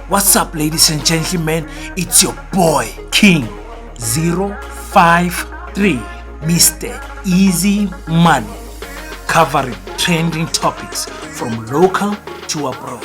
What's up, ladies and gentlemen? It's your boy King 053, Mr. Easy Money, covering trending topics from local to abroad.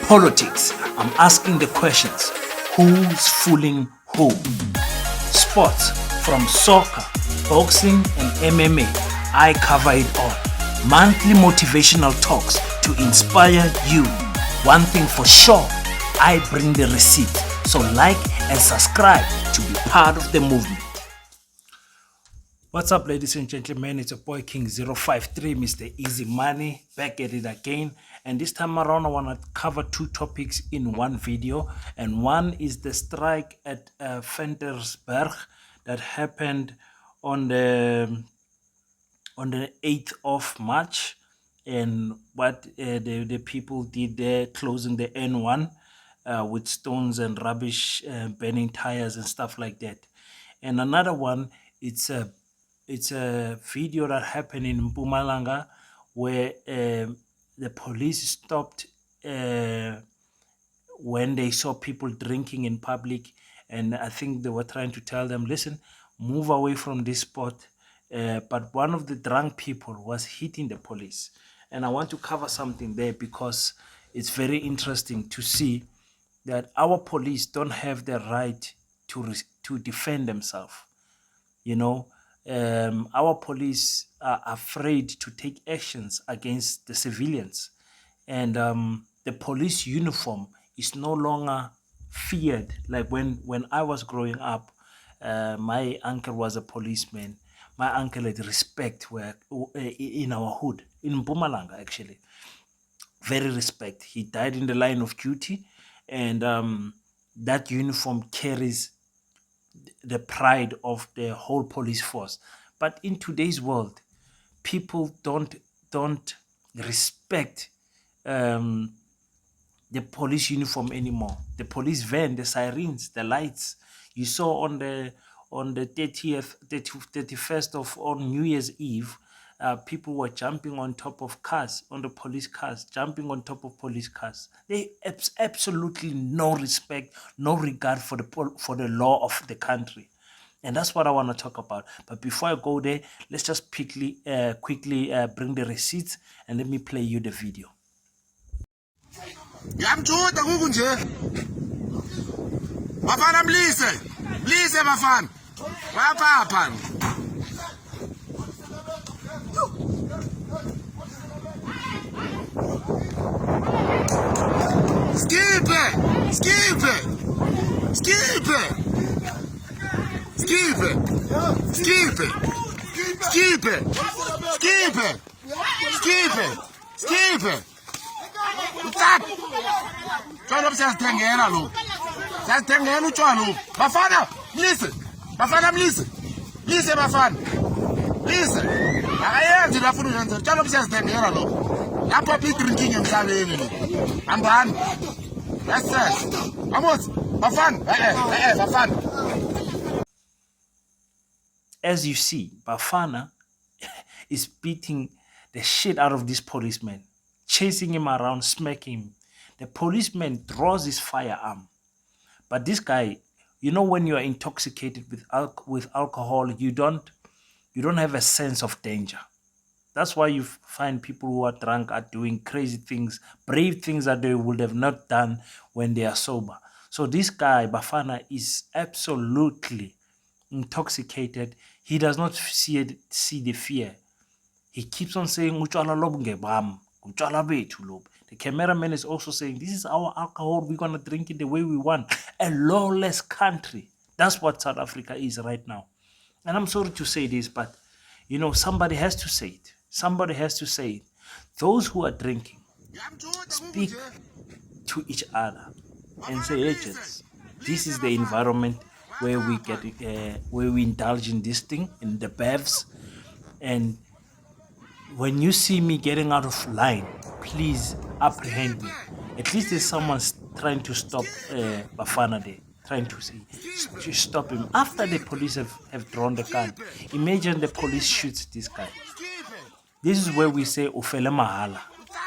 Politics, I'm asking the questions: who's fooling who? Sports, from soccer, boxing, and MMA, I cover it all. Monthly motivational talks to inspire you. One thing for sure, I bring the receipt. So like and subscribe to be part of the movement. What's up, ladies and gentlemen? It's your boy King 053, Mr. Easy Money, back at it again. And this time around, I want to cover two topics in one video. And one is the strike at Ventersburg that happened on the 8th of March, and what the people did there, closing the N1 with stones and rubbish, burning tires and stuff like that. And another one, it's a video that happened in Mpumalanga where the police stopped when they saw people drinking in public, and I think they were trying to tell them, listen, move away from this spot. But one of the drunk people was hitting the police. And I want to cover something there because it's very interesting to see that our police don't have the right to defend themselves. You know, our police are afraid to take actions against the civilians. And the police uniform is no longer feared. Like when I was growing up, my uncle was a policeman. My uncle had respect where in our hood, in Mpumalanga actually. Very respect. He died in the line of duty, and that uniform carries the pride of the whole police force. But in today's world, people don't respect the police uniform anymore. The police van, the sirens, the lights. You saw on the 31st of on New Year's Eve, people were jumping on top of cars, on the police cars, jumping on top of police cars. They absolutely no respect, no regard for the law of the country. And that's what I want to talk about. But before I go there, let's just quickly bring the receipts and let me play you the video. Ngiyamjuda kukunje. Bafana mlise. Mlise bafana. Bayapha. Skip it. Skip it. Skip it. Skip it. Skip it. Skip it. Skip it. Skip it. Skip it. Stop! Tshwala siyazithengela lo. Siyazithengela utshwala lo. Bafana, listen. Bafana mlise. Lise bafana. Lise. Akayenzi lafuna ukwenza. Tshwala siyazithengela lo. Lapho apha drinking emhlabeni lo. Hambani. Yes sir. Vamos. Bafana. Bafana. As you see, Bafana is beating the shit out of this policeman, chasing him around, smacking him. The policeman draws his firearm. But this guy, you know, when you are intoxicated with alcohol, you don't have a sense of danger. That's why you find people who are drunk are doing crazy things, brave things that they would have not done when they are sober. So this guy, Bafana, is absolutely intoxicated. He does not see the fear. He keeps on saying, "Utshwala lobu ngebam, utshwala bethu lobu." The cameraman is also saying, this is our alcohol, we're going to drink it the way we want. A lawless country. That's what South Africa is right now. And I'm sorry to say this, but, you know, somebody has to say it. Somebody has to say it. Those who are drinking, speak to each other and say, agents, this is the environment where we get where we indulge in this thing, in the bevs. And when you see me getting out of line, please apprehend me. At least there's someone trying to stop Bafana there, trying to stop him. After the police have drawn the gun, imagine the police shoots this guy. This is where we say, Ufele Mahala.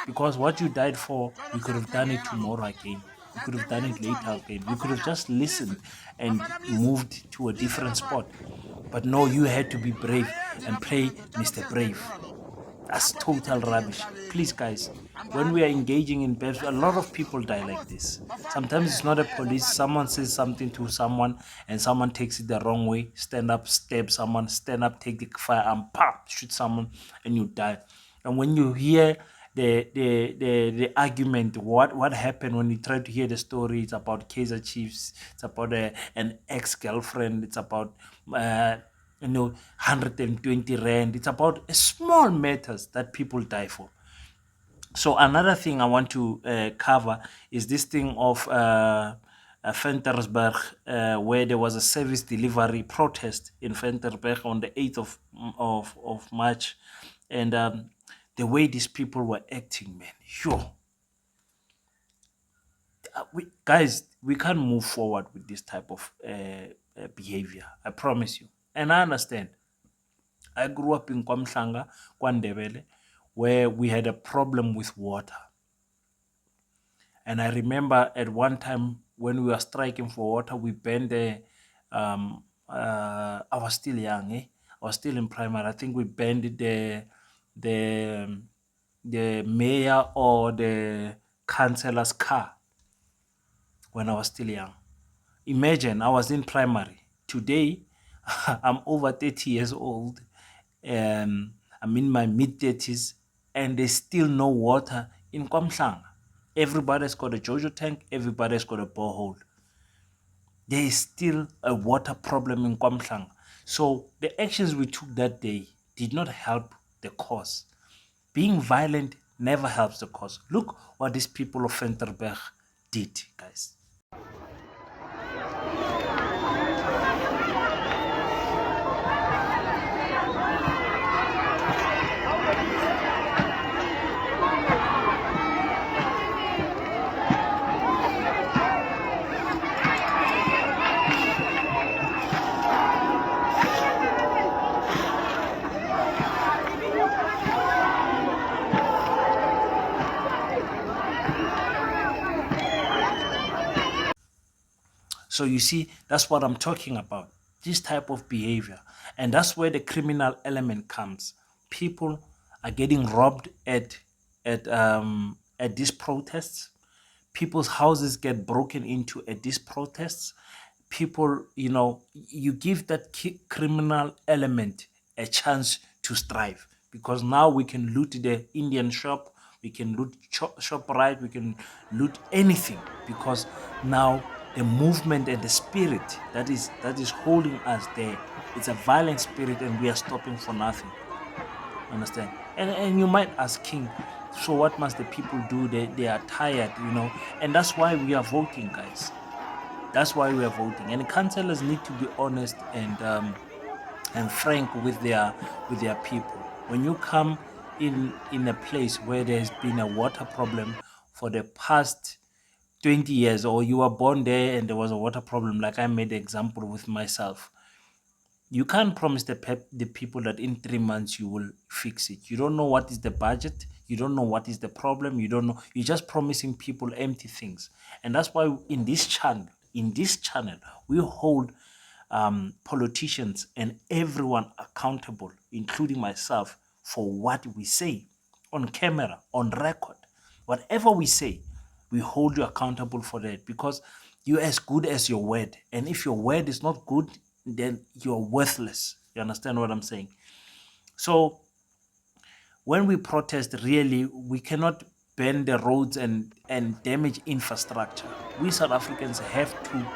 Because what you died for, you could have done it tomorrow again. We could have done it later again. We could have just listened and moved to a different spot. But no, you had to be brave and play Mr. Brave. That's total rubbish. Please, guys, when we are engaging in bed, a lot of people die like this. Sometimes it's not a police. Someone says something to someone and someone takes it the wrong way. Stand up, stab someone. Stand up, take the firearm, pop, shoot someone, and you die. And when you hear the argument, what happened when you try to hear the story, it's about Kaiser Chiefs, it's about an ex-girlfriend, it's about 120 rand. It's about small matters that people die for. So another thing I want to cover is this thing of Ventersburg, where there was a service delivery protest in Ventersburg on the 8th of March, and the way these people were acting, man, guys, we can't move forward with this type of behavior. I promise you, and I understand. I grew up in Kwamhlanga, Kwandebele, where we had a problem with water. And I remember at one time when we were striking for water, we banned I was still young, I was still in primary. I think we banned the mayor or the councillor's car when I was still young. Imagine, I was in primary. Today, I'm over 30 years old. I'm in my mid-30s, and there's still no water in Kwamhlanga. Everybody's got a Jojo tank. Everybody's got a borehole. There is still a water problem in Kwamhlanga. So the actions we took that day did not help the cause. Being violent never helps the cause. Look what these people of Ventersburg did, guys. So you see, that's what I'm talking about. This type of behavior. And that's where the criminal element comes. People are getting robbed at these protests. People's houses get broken into at these protests. People, you give that criminal element a chance to strive, because now we can loot the Indian shop, we can loot ShopRite, we can loot anything, because now the movement and the spirit that is holding us there, it's a violent spirit, and we are stopping for nothing. Understand? And you might ask, King, so what must the people do? They are tired, and that's why we are voting, guys. That's why we are voting. And councillors need to be honest and frank with their people. When you come in a place where there's been a water problem for the past 20 years, or you were born there and there was a water problem, like I made the example with myself, you can't promise the people that in 3 months you will fix it. You don't know what is the budget. You don't know what is the problem. You don't know. You're just promising people empty things. And that's why in this channel, we hold politicians and everyone accountable, including myself, for what we say on camera, on record. Whatever we say, we hold you accountable for that, because you're as good as your word. And if your word is not good, then you're worthless. You understand what I'm saying? So when we protest, really, we cannot ban the roads and damage infrastructure. We South Africans have to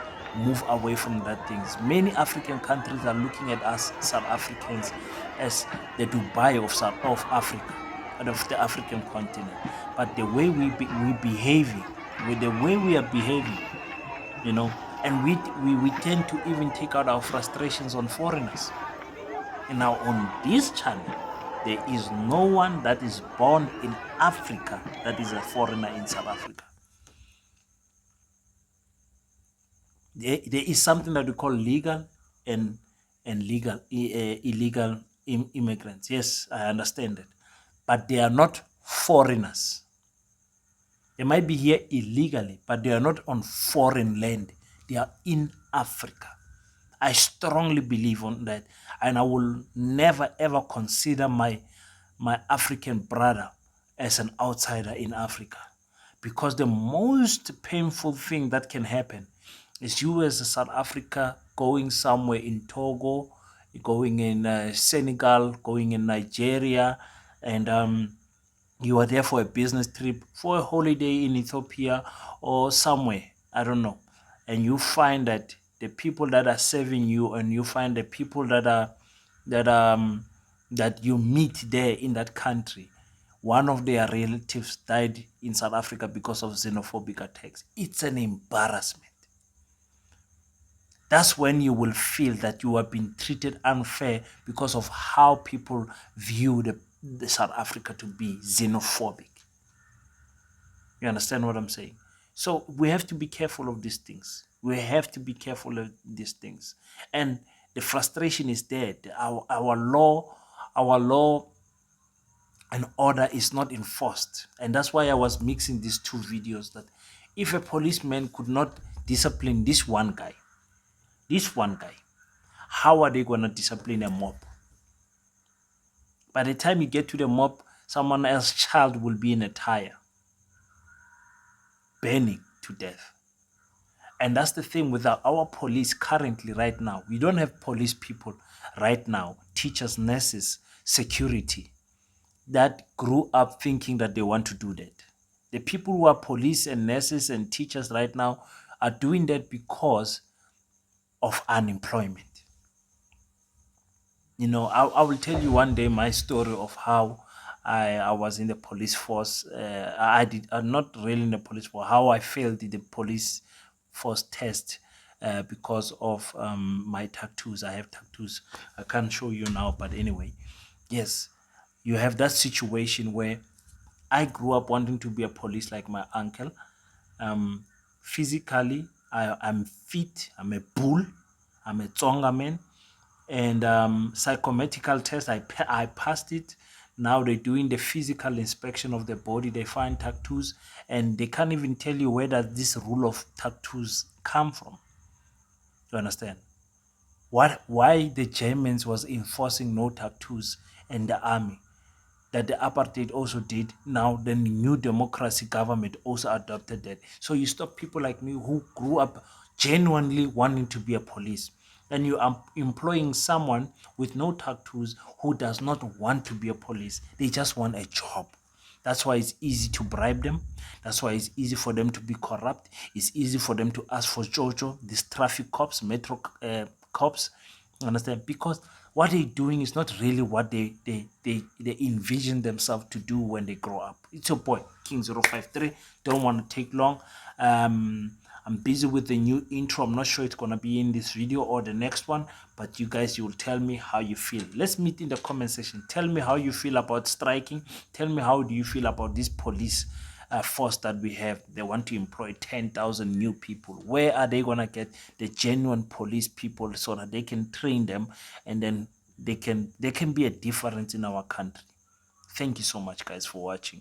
move away from that things. Many African countries are looking at us South Africans as the Dubai of Africa, of the African continent. But the way we behaving, with the way we are behaving, and we tend to even take out our frustrations on foreigners. And now on this channel, there is no one that is born in Africa that is a foreigner in South Africa. There is something that we call legal and illegal immigrants. Yes, I understand that. But they are not foreigners. They might be here illegally, but they are not on foreign land. They are in Africa. I strongly believe on that, and I will never ever consider my African brother as an outsider in Africa, because the most painful thing that can happen is you as a South Africa going somewhere in Togo, going in Senegal, going in Nigeria, and you are there for a business trip, for a holiday in Ethiopia or somewhere, I don't know, and you find that the people that are serving you, and you find the people that that you meet there in that country, one of their relatives died in South Africa because of xenophobic attacks. It's an embarrassment. That's when you will feel that you are being treated unfair because of how people view the South Africa to be xenophobic. You understand what I'm saying? So we have to be careful of these things. We have to be careful of these things. And the frustration is there. Our law and order is not enforced. And that's why I was mixing these two videos, that if a policeman could not discipline this one guy, how are they going to discipline a mob? By the time you get to the mob, someone else's child will be in a tire, burning to death. And that's the thing with our police currently right now. We don't have police people right now, teachers, nurses, security, that grew up thinking that they want to do that. The people who are police and nurses and teachers right now are doing that because of unemployment. You know, I will tell you one day my story of how I was in the police force. I'm not really in the police force, how I failed the police force test because of my tattoos. I have tattoos. I can't show you now, but anyway, yes, you have that situation where I grew up wanting to be a police like my uncle. Um, Physically, I'm fit. I'm a bull. I'm a Tsonga man. And psychometrical test, I passed it. Now they're doing the physical inspection of the body. They find tattoos, and they can't even tell you where does this rule of tattoos come from. You understand? Why the Germans was enforcing no tattoos in the army, that the apartheid also did. Now the new democracy government also adopted that. So you stop people like me who grew up genuinely wanting to be a police, and you are employing someone with no tattoos who does not want to be a police. They just want a job. That's why it's easy to bribe them. That's why it's easy for them to be corrupt. It's easy for them to ask for Jojo, these traffic cops, metro cops. Understand? Because what they're doing is not really what they envision themselves to do when they grow up. It's your boy, King053. Don't want to take long. I'm busy with the new intro. I'm not sure it's going to be in this video or the next one, but you guys, you will tell me how you feel. Let's meet in the comment section. Tell me how you feel about striking. Tell me how do you feel about this police force that we have. They want to employ 10,000 new people. Where are they going to get the genuine police people so that they can train them, and then they can be a difference in our country? Thank you so much, guys, for watching.